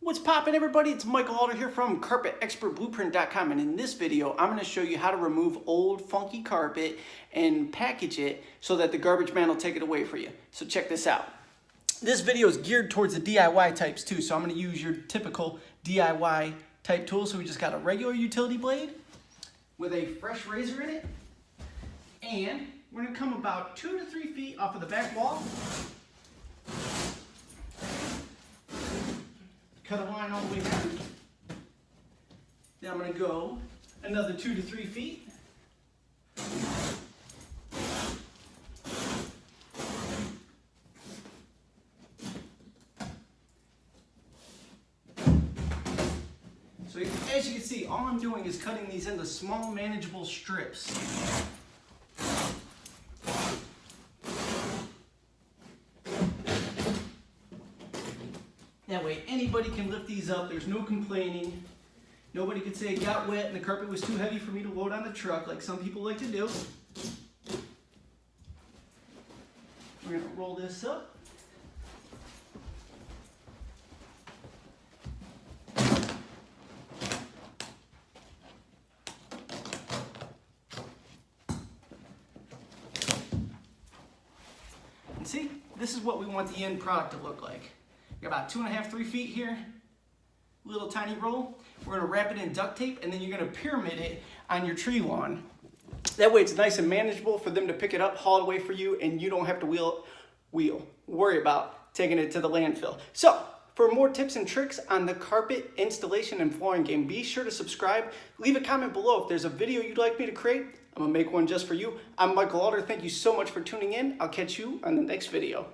What's poppin', everybody? It's Michael Halter here from CarpetExpertBlueprint.com, and in this video I'm going to show you how to remove old funky carpet and package it so that the garbage man will take it away for you. So check this out. This video is geared towards the DIY types too, so I'm going to use your typical DIY type tool. So we just got a regular utility blade with a fresh razor in it, and we're going to come about 2 to 3 feet off of the back wall. Cut a line all the way down. Then I'm going to go another 2 to 3 feet. So as you can see, all I'm doing is cutting these into small, manageable strips. That way anybody can lift these up, there's no complaining. Nobody could say it got wet and the carpet was too heavy for me to load on the truck like some people like to do. We're going to roll this up. And see, this is what we want the end product to look like. Got about 2.5, 3 feet here, little tiny roll. We're gonna wrap it in duct tape and then you're gonna pyramid it on your tree lawn. That way it's nice and manageable for them to pick it up, haul it away for you, and you don't have to worry about taking it to the landfill. So, for more tips and tricks on the carpet installation and flooring game, be sure to subscribe. Leave a comment below if there's a video you'd like me to create. I'm gonna make one just for you. I'm Michael Halter. Thank you so much for tuning in. I'll catch you on the next video.